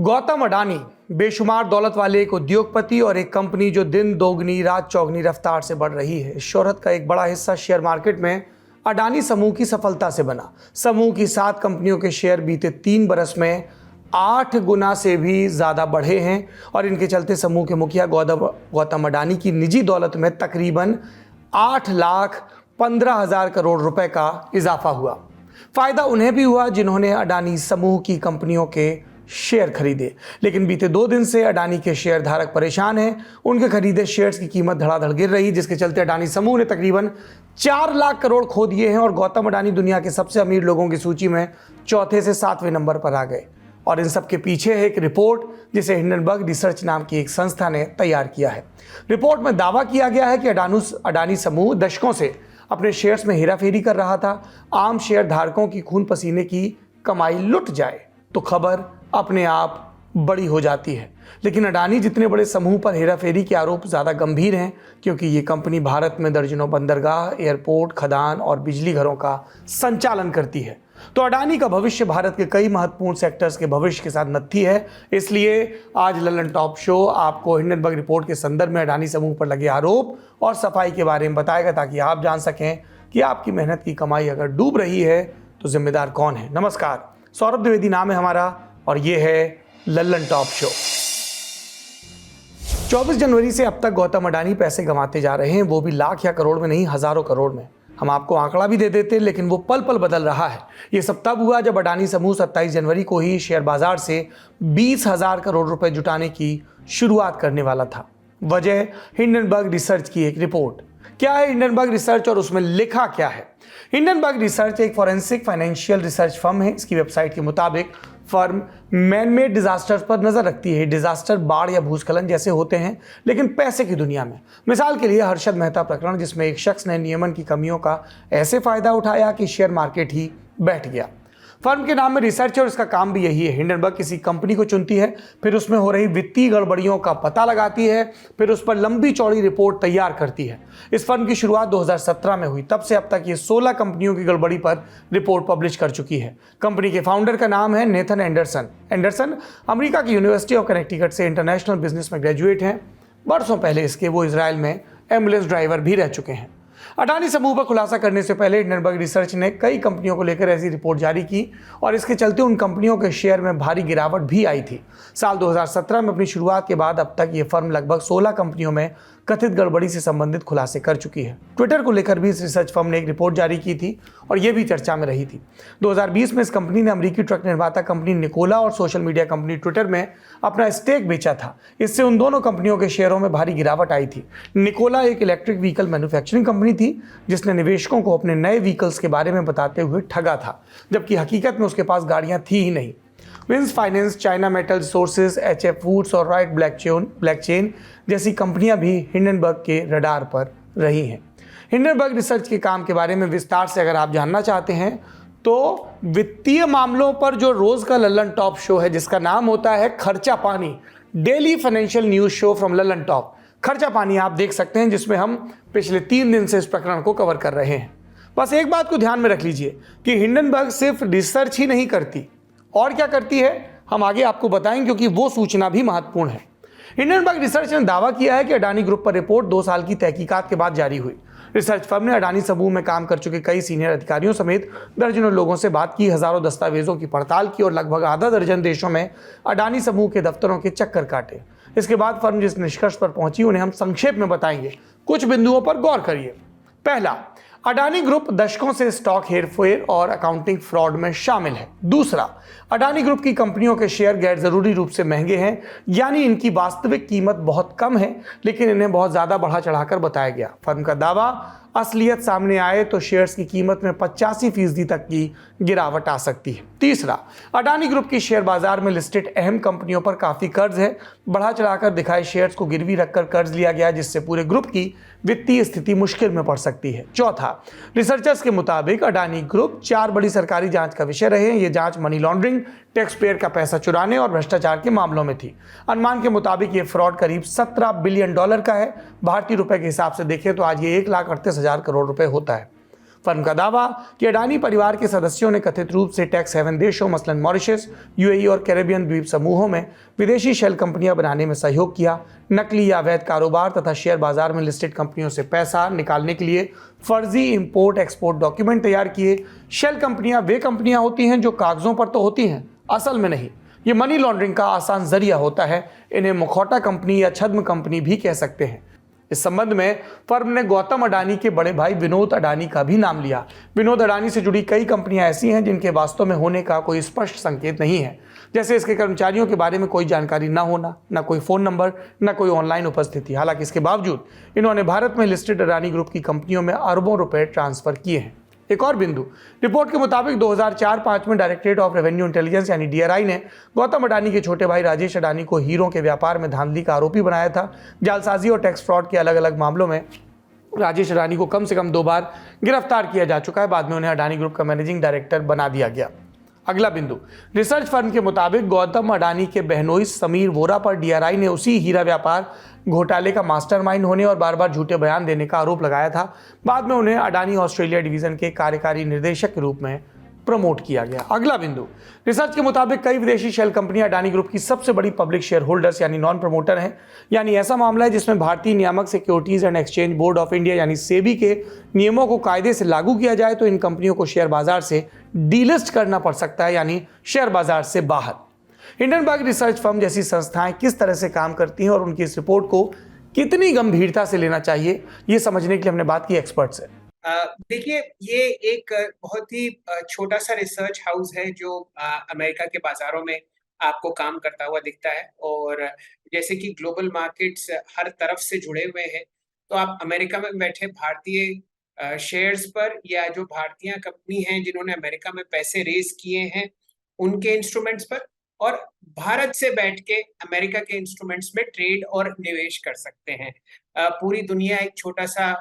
गौतम अडानी बेशुमार दौलत वाले एक उद्योगपति और एक कंपनी जो दिन दोगुनी रात चौगुनी रफ्तार से बढ़ रही है। इस शोहरत का एक बड़ा हिस्सा शेयर मार्केट में अडानी समूह की सफलता से बना। समूह की 7 कंपनियों के शेयर बीते 3 बरस में 8 गुना से भी ज़्यादा बढ़े हैं और इनके चलते समूह के मुखिया गौतम अडानी की निजी दौलत में तकरीबन 8,15,000 करोड़ रुपए का इजाफा हुआ। फायदा उन्हें भी हुआ जिन्होंने अडानी समूह की कंपनियों के शेयर खरीदे, लेकिन बीते 2 दिन से अडानी के शेयर धारक परेशान हैं। उनके खरीदे शेयर्स की कीमत धड़ाधड़ गिर रही, जिसके चलते अडानी समूह ने तकरीबन 4 लाख करोड़ खो दिए हैं और गौतम अडानी दुनिया के सबसे अमीर लोगों की सूची में चौथे से 7वें नंबर पर आ गए। और इन सब के पीछे है एक रिपोर्ट जिसे हिंडनबर्ग रिसर्च नाम की एक संस्था ने तैयार किया है। रिपोर्ट में दावा किया गया है कि अडानी समूह दशकों से अपने शेयर्स में हेराफेरी कर रहा था। आम शेयर धारकों की खून पसीने की कमाई लुट जाए तो खबर अपने आप बड़ी हो जाती है, लेकिन अडानी जितने बड़े समूह पर हेराफेरी के आरोप ज़्यादा गंभीर हैं, क्योंकि ये कंपनी भारत में दर्जनों बंदरगाह, एयरपोर्ट, खदान और बिजली घरों का संचालन करती है। तो अडानी का भविष्य भारत के कई महत्वपूर्ण सेक्टर्स के भविष्य के साथ नत्थी है। इसलिए आज लल्लन टॉप शो आपको हिंडनबर्ग रिपोर्ट के संदर्भ में अडानी समूह पर लगे आरोप और सफाई के बारे में बताएगा, ताकि आप जान सकें कि आपकी मेहनत की कमाई अगर डूब रही है तो जिम्मेदार कौन है। नमस्कार, सौरभ द्विवेदी नाम है हमारा और ये है लल्लन टॉप शो। 24 जनवरी से अब तक गौतम अडानी पैसे कमाते जा रहे हैं, वो भी लाख या करोड़ में नहीं, हजारों करोड़ में। हम आपको आंकड़ा भी दे देते, लेकिन वो पल पल बदल रहा है। ये सब तब हुआ जब अडानी समूह 27 जनवरी को ही शेयर बाजार से 20,000 करोड़ रुपए जुटाने की शुरुआत करने वाला था। वजह हिंडनबर्ग रिसर्च की एक रिपोर्ट। क्या है हिंडनबर्ग रिसर्च और उसमें लिखा क्या है? हिंडनबर्ग रिसर्च एक फॉरेंसिक फाइनेंशियल रिसर्च फर्म है। इसकी वेबसाइट के मुताबिक फर्म मैन मेड डिजास्टर्स पर नजर रखती है। डिजास्टर बाढ़ या भूस्खलन जैसे होते हैं, लेकिन पैसे की दुनिया में। मिसाल के लिए हर्षद मेहता प्रकरण, जिसमें एक शख्स ने नियमन की कमियों का ऐसे फायदा उठाया कि शेयर मार्केट ही बैठ गया। फर्म के नाम में रिसर्च है और इसका काम भी यही है। हिंडनबर्ग किसी कंपनी को चुनती है, फिर उसमें हो रही वित्तीय गड़बड़ियों का पता लगाती है, फिर उस पर लंबी चौड़ी रिपोर्ट तैयार करती है। इस फर्म की शुरुआत 2017 में हुई। तब से अब तक ये 16 कंपनियों की गड़बड़ी पर रिपोर्ट पब्लिश कर चुकी है। कंपनी के फाउंडर का नाम है नेथन एंडरसन अमेरिका की यूनिवर्सिटी ऑफ कनेक्टिकट से इंटरनेशनल बिजनेस में ग्रेजुएट हैं। बरसों पहले इसके वो इजराइल में एम्बुलेंस ड्राइवर भी रह चुके हैं। अडानी समूह पर खुलासा करने से पहले हिंडनबर्ग रिसर्च ने कई कंपनियों को लेकर ऐसी रिपोर्ट जारी की और इसके चलते उन कंपनियों के शेयर में भारी गिरावट भी आई थी। साल 2017 में अपनी शुरुआत के बाद अब तक ये फर्म लगभग 16 कंपनियों में कथित गड़बड़ी से संबंधित खुलासे कर चुकी है। ट्विटर को लेकर भी इस रिसर्च फर्म ने एक रिपोर्ट जारी की थी और ये भी चर्चा में रही थी। 2020 में इस कंपनी ने अमेरिकी ट्रक निर्माता कंपनी निकोला और सोशल मीडिया कंपनी ट्विटर में अपना स्टेक बेचा था। इससे उन दोनों कंपनियों के शेयरों में भारी गिरावट आई थी। निकोला एक इलेक्ट्रिक व्हीकल मैन्युफैक्चरिंग कंपनी थी जिसने निवेशकों को अपने नए व्हीकल्स के बारे में बताते हुए ठगा था, जबकि हकीकत में उसके पास गाड़ियां थी ही नहीं। Wins finance, China metal resources, HF foods और राइट ब्लैकचेन जैसी कंपनियां भी हिंडनबर्ग के रडार पर रही हैं। हिंडनबर्ग रिसर्च के काम के बारे में विस्तार से अगर आप जानना चाहते हैं तो वित्तीय मामलों पर जो रोज का लल्लन टॉप शो है, जिसका नाम होता है खर्चा पानी, daily financial news show from Lallan top, खर्चा पानी आप देख सकते हैं, जिसमें हम पिछले 3 दिन से इस प्रकरण को कवर कर रहे हैं। बस एक बात को ध्यान में रख लीजिए कि हिंडनबर्ग सिर्फ रिसर्च ही नहीं करती, और क्या करती है हम आगे आपको बताएंगे, क्योंकि वो सूचना भी महत्वपूर्ण है। हिंडनबर्ग रिसर्च ने दावा किया है कि अडानी ग्रुप पर रिपोर्ट 2 साल की तहकीकात के बाद जारी हुई। रिसर्च फर्म ने अडानी समूह में काम कर चुके कई सीनियर अधिकारियों समेत दर्जनों लोगों से बात की, हजारों दस्तावेजों की पड़ताल की और लगभग आधा दर्जन देशों में अडानी समूह के दफ्तरों के चक्कर काटे। इसके बाद फर्म जिस निष्कर्ष पर पहुंची उन्हें हम संक्षेप में बताएंगे। कुछ बिंदुओं पर गौर करिए। पहला, अडानी ग्रुप दशकों से स्टॉक हेरफेर और अकाउंटिंग फ्रॉड में शामिल है। दूसरा, अडानी ग्रुप की कंपनियों के शेयर गैर जरूरी रूप से महंगे हैं, यानी इनकी वास्तविक कीमत बहुत कम है, लेकिन इन्हें बहुत ज्यादा बढ़ा चढ़ाकर बताया गया। फर्म का दावा, असलियत सामने आए तो शेयर्स की कीमत में 85% तक की गिरावट आ सकती है। तीसरा, अडानी ग्रुप की शेयर बाजार में लिस्टेड अहम कंपनियों पर काफी कर्ज है। बढ़ा चढ़ाकर दिखाए शेयर्स को गिरवी रखकर कर्ज लिया गया, जिससे पूरे ग्रुप की वित्तीय स्थिति मुश्किल में पड़ सकती है। चौथा, रिसर्चर्स के मुताबिक अडानी ग्रुप 4 बड़ी सरकारी जांच का विषय रहे हैं। ये जांच मनी लॉन्ड्रिंग, टैक्स पेयर का पैसा चुराने और भ्रष्टाचार के मामलों में थी। अनुमान के मुताबिक ये फ्रॉड करीब $17 बिलियन का है। भारतीय रुपए के हिसाब से देखें तो आज ये 1,38,000 करोड़ रुपए होता है। फर्म का दावा कि अडानी परिवार के सदस्यों ने कथित रूप से टैक्स हेवन देशों मसलन मॉरिशस, यूएई और कैरेबियन द्वीप समूहों में विदेशी शेल कंपनियां बनाने में सहयोग किया, नकली या अवैध कारोबार तथा शेयर बाजार में लिस्टेड कंपनियों से पैसा निकालने के लिए फर्जी इंपोर्ट एक्सपोर्ट डॉक्यूमेंट तैयार किए। शेल कंपनियां वे कंपनियां होती हैं जो कागजों पर तो होती हैं, असल में नहीं। ये मनी लॉन्ड्रिंग का आसान जरिया होता है। इन्हें मुखौटा कंपनी या छद्म कंपनी भी कह सकते हैं। इस संबंध में फर्म ने गौतम अडानी के बड़े भाई विनोद अडानी का भी नाम लिया। विनोद अडानी से जुड़ी कई कंपनियां ऐसी हैं जिनके वास्तव में होने का कोई स्पष्ट संकेत नहीं है, जैसे इसके कर्मचारियों के बारे में कोई जानकारी न होना, न कोई फोन नंबर, न कोई ऑनलाइन उपस्थिति। हालांकि इसके बावजूद इन्होंने भारत में लिस्टेड अडानी ग्रुप की कंपनियों में अरबों रुपए ट्रांसफर किए हैं। एक और बिंदु, रिपोर्ट के मुताबिक 2004-05 में डायरेक्टरेट ऑफ रेवेन्यू इंटेलिजेंस यानी डीआरआई ने गौतम अडानी के छोटे भाई राजेश अडानी को हीरों के व्यापार में धांधली का आरोपी बनाया था। जालसाजी और टैक्स फ्रॉड के अलग अलग मामलों में राजेश अडानी को कम से कम 2 बार गिरफ्तार किया जा चुका है। बाद में उन्हें अडानी ग्रुप का मैनेजिंग डायरेक्टर बना दिया गया। अगला बिंदु, रिसर्च फर्म के मुताबिक गौतम अडानी के बहनोई समीर वोरा पर डीआरआई ने उसी हीरा व्यापार घोटाले का मास्टरमाइंड होने और बार बार झूठे बयान देने का आरोप लगाया था। बाद में उन्हें अडानी ऑस्ट्रेलिया डिवीजन के कार्यकारी निर्देशक के रूप में प्रमोट किया गया। अगला बिंदु, रिसर्च के मुताबिक कई विदेशी शेल कंपनियां अडानी ग्रुप की सबसे बड़ी पब्लिक शेयर होल्डर्स यानी नॉन प्रमोटर हैं। यानी ऐसा मामला है जिसमें भारतीय नियामक securities and exchange board of India यानी सेबी के नियमों को कायदे से लागू किया जाए तो इन कंपनियों को शेयर बाजार से डीलिस्ट करना पड़ सकता है, यानी शेयर बाजार से बाहर। हिंडनबर्ग रिसर्च फर्म जैसी संस्थाएं किस तरह से काम करती हैं और उनकी इस रिपोर्ट को कितनी गंभीरता से लेना चाहिए, ये समझने के लिए हमने बात की एक्सपर्ट से। देखिए, ये एक बहुत ही छोटा सा रिसर्च हाउस है जो अमेरिका के बाजारों में आपको काम करता हुआ दिखता है। और जैसे कि ग्लोबल मार्केट्स हर तरफ से जुड़े हुए हैं, तो आप अमेरिका में बैठे भारतीय शेयर्स पर या जो भारतीय कंपनी हैं जिन्होंने अमेरिका में पैसे रेज किए हैं उनके इंस्ट्रूमेंट्स पर, और भारत से बैठ के अमेरिका के इंस्ट्रूमेंट्स में ट्रेड और निवेश कर सकते हैं। पूरी दुनिया एक छोटा सा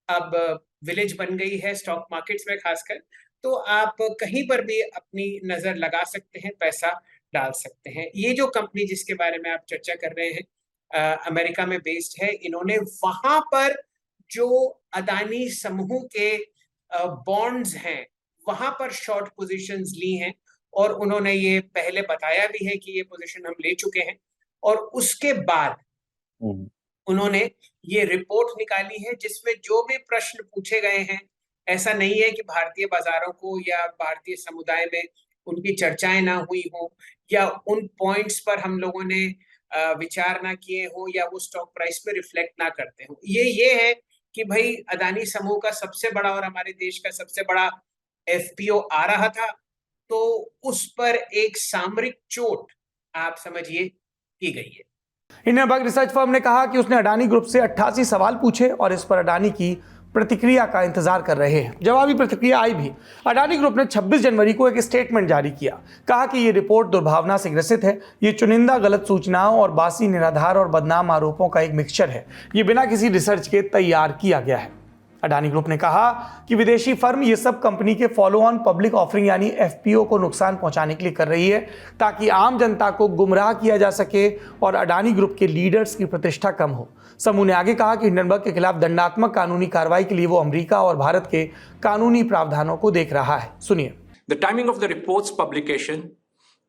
अब विलेज बन गई है स्टॉक मार्केट्स में खासकर, तो आप कहीं पर भी अपनी नजर लगा सकते हैं, पैसा डाल सकते हैं। ये जो कंपनी जिसके बारे में आप चर्चा कर रहे हैं अमेरिका में बेस्ड है। इन्होंने वहां पर जो अदानी समूह के बॉन्ड्स हैं वहां पर शॉर्ट पोजीशंस ली हैं, और उन्होंने ये पहले बताया भी है कि ये पोजीशन हम ले चुके हैं। और उसके बाद उन्होंने ये रिपोर्ट निकाली है जिसमें जो भी प्रश्न पूछे गए हैं, ऐसा नहीं है कि भारतीय बाजारों को या भारतीय समुदाय में उनकी चर्चाएं ना हुई हो या उन पॉइंट्स पर हम लोगों ने विचार ना किए हो या वो स्टॉक प्राइस में रिफ्लेक्ट ना करते हो। ये है कि भाई अदानी समूह का सबसे बड़ा और हमारे देश का सबसे बड़ा एफपीओ आ रहा था, तो उस पर एक सामरिक चोट आप समझिए की गई है। हिंडनबर्ग रिसर्च फर्म ने कहा कि उसने अडानी ग्रुप से 88 सवाल पूछे और इस पर अडानी की प्रतिक्रिया का इंतजार कर रहे हैं। जवाबी प्रतिक्रिया आई भी। अडानी ग्रुप ने 26 जनवरी को एक स्टेटमेंट जारी किया। कहा कि ये रिपोर्ट दुर्भावना से ग्रसित है। ये चुनिंदा गलत सूचनाओं और बासी, निराधार और बदनाम आरोपों का एक मिक्सचर है। ये बिना किसी रिसर्च के तैयार किया गया है। अडानी ग्रुप ने कहा कि विदेशी फर्म ये सब कंपनी के फॉलो ऑन पब्लिक ऑफरिंग यानी एफपीओ को नुकसान पहुंचाने के लिए कर रही है ताकि आम जनता को गुमराह किया जा सके और अडानी ग्रुप के लीडर्स की प्रतिष्ठा कम हो। समूह ने आगे कहा कि हिंडनबर्ग के खिलाफ दंडात्मक कानूनी कार्रवाई के लिए वो अमेरिका और भारत के कानूनी प्रावधानों को देख रहा है। सुनिए। The timing of the report's publication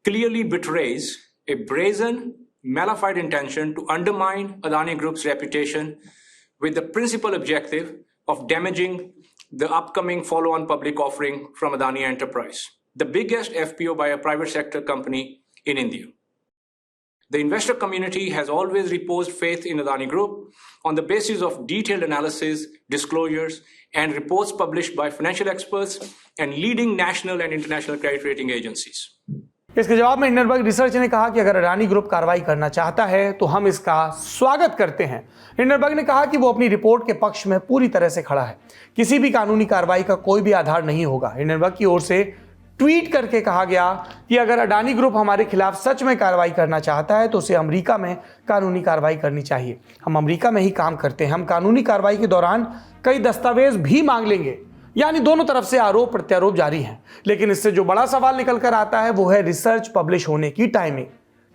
clearly betrays a brazen, malified intention to undermine Adani Group's reputation with the principal objective of damaging the upcoming follow-on public offering from Adani Enterprise, the biggest FPO by a private sector company in India. The investor community has always reposed faith in Adani Group on the basis of detailed analysis, disclosures, and reports published by financial experts and leading national and international credit rating agencies. इसके जवाब में Hindenburg research ने कहा कि अगर Adani group कार्रवाई करना चाहता है तो हम इसका स्वागत करते हैं। हिंडनबर्ग ने कहा कि वो अपनी रिपोर्ट के पक्ष में पूरी तरह से खड़ा है। किसी भी कानूनी कार्रवाई का कोई भी आधार नहीं होगा। हिंडनबर्ग की ओर से ट्वीट करके कहा गया कि अगर अडानी ग्रुप हमारे खिलाफ सच में कार्रवाई करना चाहता है तो उसे अमेरिका में कानूनी कार्रवाई करनी चाहिए। हम अमेरिका में ही काम करते हैं। हम कानूनी कार्रवाई के दौरान कई दस्तावेज भी मांग लेंगे। यानी दोनों तरफ से आरोप प्रत्यारोप जारी हैं। लेकिन इससे जो बड़ा सवाल निकल कर आता है वो है रिसर्च पब्लिश होने की टाइमिंग,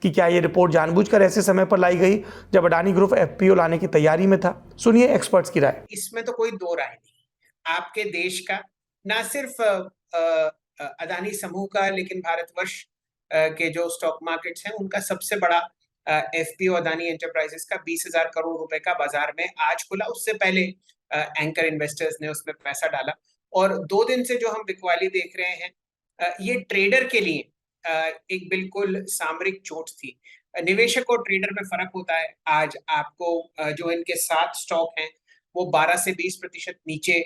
कि क्या ये रिपोर्ट जानबूझकर ऐसे समय पर लाई गई जब अडानी ग्रुप एफपीओ लाने की तैयारी में था। सुनिए एक्सपर्ट्स की राय। इसमें तो कोई दो राय नहीं। आपके देश का ना सिर्फ अदानी समूह का, लेकिन भारतवर्ष के जो स्टॉक मार्केट्स हैं उनका सबसे बड़ा एफपीओ अदानी एंटरप्राइजेस का 20,000 करोड़ रुपए का बाजार में आज खुला। उससे पहले एंकर इन्वेस्टर्स ने उसमें पैसा डाला, और 2 दिन से जो हम बिकवाली देख रहे हैं ये ट्रेडर के लिए एक बिल्कुल सामरिक चोट थी। निवेशक और ट्रेडर में फर्क होता है। आज आपको जो इनके 7 स्टॉक हैं वो 12 से 20% नीचे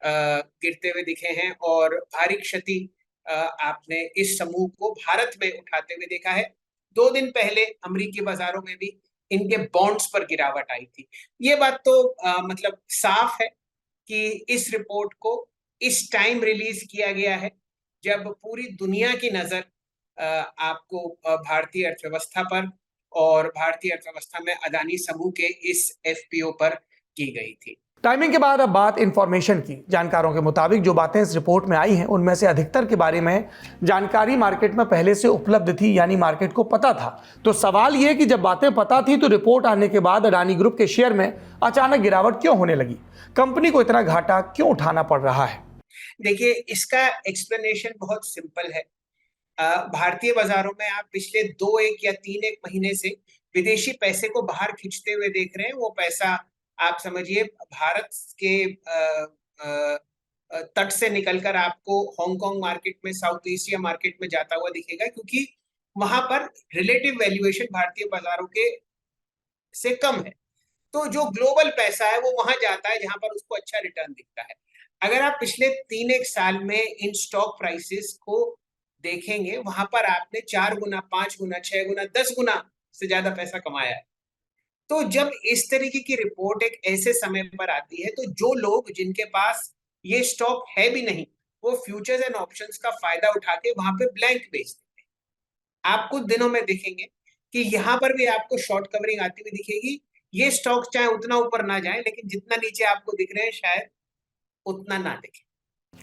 गिरते हुए दिखे हैं, और भारी क्षति आपने इस समूह को भारत में उठाते हुए देखा है। 2 दिन पहले अमेरिकी बाजारों में भी इनके बॉन्ड्स पर गिरावट आई थी। ये बात तो मतलब साफ है कि इस रिपोर्ट को इस टाइम रिलीज किया गया है जब पूरी दुनिया की नजर आपको भारतीय अर्थव्यवस्था पर और भारतीय अर्थव्यवस्था में अदानी समूह के इस एफपीओ पर की गई थी। टाइमिंग के बाद अब बात इंफॉर्मेशन की। जानकारों के मुताबिक जो बातें इस रिपोर्ट में आई हैं उनमें से अधिकतर के बारे में जानकारी मार्केट में पहले से उपलब्ध थी, यानी मार्केट को पता था। तो सवाल यह कि जब बातें पता थी तो रिपोर्ट आने के बाद अडानी ग्रुप के शेयर में अचानक गिरावट क्यों होने लगी? कंपनी को इतना घाटा क्यों उठाना पड़ रहा है? देखिए, इसका एक्सप्लेनेशन बहुत सिंपल है। भारतीय बाजारों में आप पिछले 2 या 3 महीने से विदेशी पैसे को बाहर खींचते हुए देख रहे हैं। वो पैसा आप समझिए भारत के तट से निकलकर आपको हांगकांग मार्केट में, साउथ एशिया मार्केट में जाता हुआ दिखेगा, क्योंकि वहां पर रिलेटिव वैल्यूएशन भारतीय बाजारों के से कम है। तो जो ग्लोबल पैसा है वो वहां जाता है जहां पर उसको अच्छा रिटर्न दिखता है। अगर आप पिछले 3 साल में इन स्टॉक प्राइसेस को देखेंगे, वहां पर आपने 4 गुना, 5 गुना, 6 गुना, 10 गुना से ज्यादा पैसा कमाया है। तो जब इस तरीके की रिपोर्ट एक ऐसे समय पर आती है, तो जो लोग जिनके पास ये स्टॉक है भी नहीं, वो फ्यूचर्स एंड ऑप्शंस का फायदा उठा के वहां पे ब्लैंक बेच देते हैं। आप कुछ दिनों में देखेंगे कि यहाँ पर भी आपको शॉर्ट कवरिंग आती हुई दिखेगी। ये स्टॉक चाहे उतना ऊपर ना जाए, लेकिन जितना नीचे आपको दिख रहे हैं शायद उतना ना दिखे।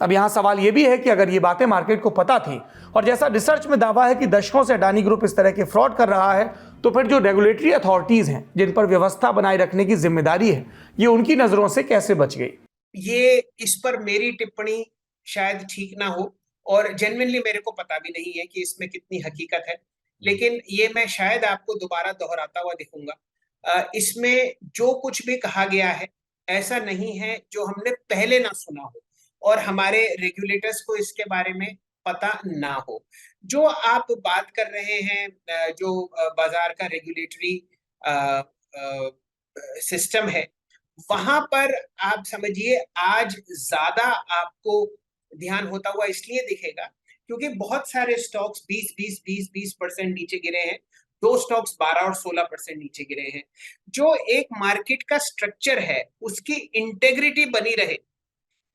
अब यहां सवाल यह भी है कि अगर ये बातें मार्केट को पता थी, और जैसा रिसर्च में दावा है कि दशकों से अडानी ग्रुप इस तरह के फ्रॉड कर रहा है, तो फिर जो रेगुलेटरी अथॉरिटीज हैं जिन पर व्यवस्था बनाए रखने की जिम्मेदारी है, ये उनकी नजरों से कैसे बच गई? ये इस पर मेरी टिप्पणी शायद ठीक ना हो, और जेन्युइनली मेरे को पता भी नहीं है कि इसमें कितनी हकीकत है, लेकिन ये मैं शायद आपको दोबारा दोहराता हुआ दिखूंगा। इसमें जो कुछ भी कहा गया है ऐसा नहीं है जो हमने पहले ना सुना हो और हमारे रेगुलेटर्स को इसके बारे में पता ना हो। जो आप बात कर रहे हैं, जो बाजार का रेगुलेटरी सिस्टम है, वहां पर आप समझिए आज ज्यादा आपको ध्यान होता हुआ इसलिए दिखेगा क्योंकि बहुत सारे स्टॉक्स 20% नीचे गिरे हैं। 2 स्टॉक्स 12 और 16% नीचे गिरे हैं। जो एक मार्केट का स्ट्रक्चर है उसकी इंटेग्रिटी बनी रहे,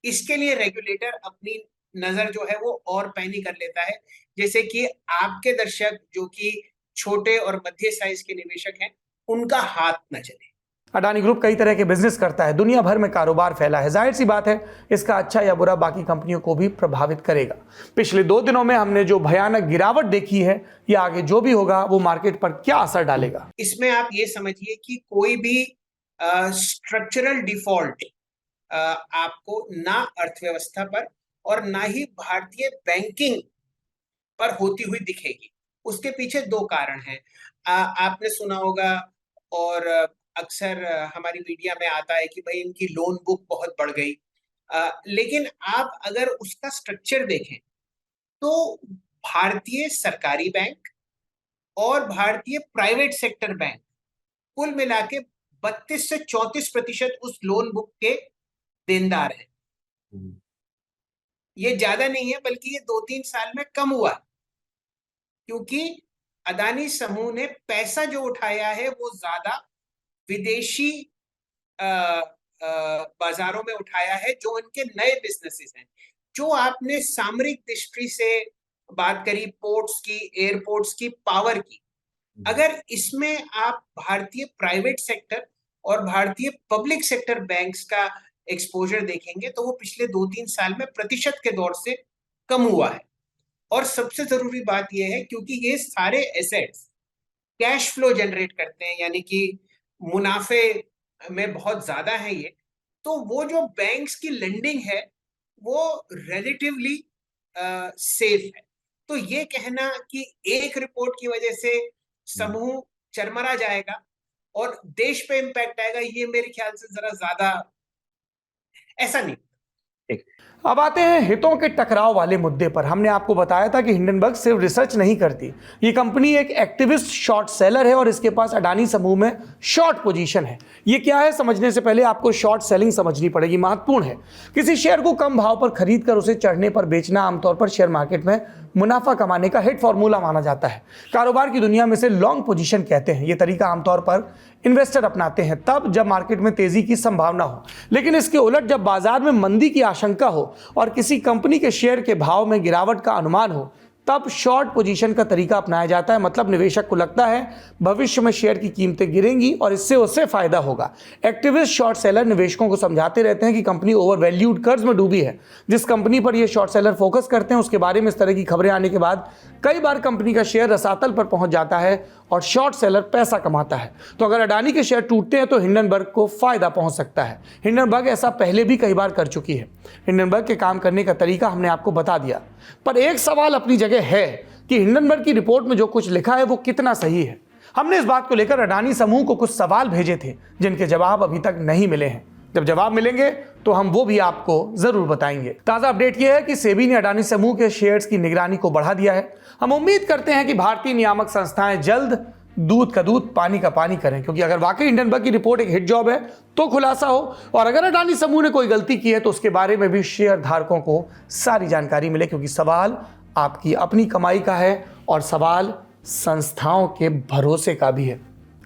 इसके लिए रेगुलेटर अपनी नजर जो है वो और पैनी कर लेता है, जैसे कि आपके दर्शक जो कि छोटे और मध्य साइज के निवेशक हैं उनका हाथ न चले। अडानी ग्रुप कई तरह के बिजनेस करता है, दुनिया भर में कारोबार फैला है। जाहिर सी बात है इसका अच्छा या बुरा बाकी कंपनियों को भी प्रभावित करेगा। पिछले 2 दिनों में हमने जो भयानक गिरावट देखी है, या आगे जो भी होगा वो मार्केट पर क्या असर डालेगा? इसमें आप ये समझिए कि कोई भी स्ट्रक्चरल डिफॉल्ट आपको ना अर्थव्यवस्था पर और ना ही भारतीय बैंकिंग पर होती हुई दिखेगी। उसके पीछे 2 कारण हैं। आपने सुना होगा और अक्सर हमारी मीडिया में आता है कि भाई इनकी लोन बुक बहुत बढ़ गई, लेकिन आप अगर उसका स्ट्रक्चर देखें तो भारतीय सरकारी बैंक और भारतीय प्राइवेट सेक्टर बैंक कुल मिला के 32 से 34% उस लोन बुक के देनदार हैं। ये ज्यादा नहीं है, बल्कि ये 2-3 साल में कम हुआ, क्योंकि अदानी समूह ने पैसा जो उठाया है वो ज्यादा विदेशी बाजारों में उठाया है, जो उनके नए बिजनेसेस हैं। जो आपने सामरिक दृष्टि से बात करी, पोर्ट्स की, एयरपोर्ट्स की, पावर की, अगर इसमें आप भारतीय प्राइवेट सेक्टर और भारतीय पब्लिक सेक्टर बैंक्स का एक्सपोजर देखेंगे तो वो पिछले 2-3 साल में प्रतिशत के दौर से कम हुआ है। और सबसे जरूरी बात यह है क्योंकि ये सारे एसेट्स कैश फ्लो जनरेट करते हैं, यानी कि मुनाफे में बहुत ज्यादा है ये, तो वो जो बैंक्स की लेंडिंग है वो रिलेटिवली सेफ है। तो ये कहना कि एक रिपोर्ट की वजह से समूह चरमरा जाएगा और देश पे इम्पैक्ट आएगा, ये मेरे ख्याल से जरा ज्यादा ऐसा नहीं। अब आते हैं हितों के टकराव वाले मुद्दे पर। हमने आपको बताया था कि हिंडनबर्ग सिर्फ रिसर्च नहीं करती, ये कंपनी एक एक्टिविस्ट शॉर्ट सेलर है और इसके पास अडानी समूह में शॉर्ट पोजीशन है। ये क्या है समझने से पहले आपको शॉर्ट सेलिंग समझनी पड़ेगी, महत्वपूर्ण है। किसी शेयर को कम भाव पर खरीद कर उसे चढ़ने पर बेचना आमतौर पर शेयर मार्केट में मुनाफा कमाने का हिट फॉर्मूला माना जाता है। कारोबार की दुनिया में से लॉन्ग पोजीशन कहते हैं। ये तरीका आमतौर पर इन्वेस्टर अपनाते हैं तब जब मार्केट में तेजी की संभावना हो, लेकिन इसके उलट जब बाजार में मंदी की आशंका हो और किसी कंपनी के शेयर के भाव में गिरावट का अनुमान हो, तब शॉर्ट पोजीशन का तरीका अपनाया जाता है। मतलब निवेशक को लगता है भविष्य में शेयर की कीमतें गिरेंगी और इससे उससे फायदा होगा। एक्टिविस्ट शॉर्ट सेलर निवेशकों को समझाते रहते हैं कि कंपनी ओवर वैल्यूड कर्ज में डूबी है। जिस कंपनी पर ये शॉर्ट सेलर फोकस करते हैं उसके बारे में इस तरह की खबरें आने के बाद कई बार कंपनी का शेयर रसातल पर पहुंच जाता है और शॉर्ट सेलर पैसा कमाता है। तो अगर अडानी के शेयर टूटते हैं तो हिंडनबर्ग को फायदा पहुंच सकता है। हिंडनबर्ग ऐसा पहले भी कई बार कर चुकी है। हिंडनबर्ग के काम करने का तरीका हमने आपको बता दिया, पर एक सवाल अपनी जगह है कि हिंडनबर्ग की रिपोर्ट में जो कुछ लिखा है वो कितना सही है। हमने इस बात को लेकर अडानी समूह को कुछ सवाल भेजे थे जिनके जवाब अभी तक नहीं मिले हैं। जब जवाब मिलेंगे तो हम वो भी आपको जरूर बताएंगे। ताजा अपडेट यह है कि सेबी ने अडानी समूह के शेयर्स की निगरानी को बढ़ा दिया है। हम उम्मीद करते हैं कि भारतीय नियामक संस्थाएं जल्द दूध का दूध पानी का पानी करें, क्योंकि अगर वाकई हिंडनबर्ग की रिपोर्ट एक हिट जॉब है तो खुलासा हो, और अगर अडानी समूह ने कोई गलती की है तो उसके बारे में भी शेयर धारकों को सारी जानकारी मिले, क्योंकि सवाल आपकी अपनी कमाई का है और सवाल संस्थाओं के भरोसे का भी है।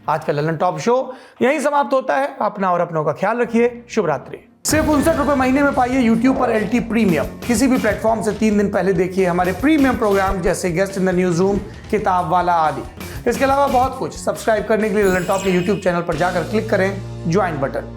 आज का ललन टॉप शो यहीं समाप्त होता है। अपना और अपनों का ख्याल रखिए। शुभ रात्रि। सिर्फ 59 रुपए महीने में पाइए यूट्यूब पर LT प्रीमियम। किसी भी प्लेटफॉर्म से 3 दिन पहले देखिए हमारे प्रीमियम प्रोग्राम जैसे guest in the news room, किताब वाला आदि। इसके अलावा बहुत कुछ। सब्सक्राइब करने के लिए ललन टॉप के यूट्यूब चैनल पर जाकर क्लिक करें ज्वाइन बटन।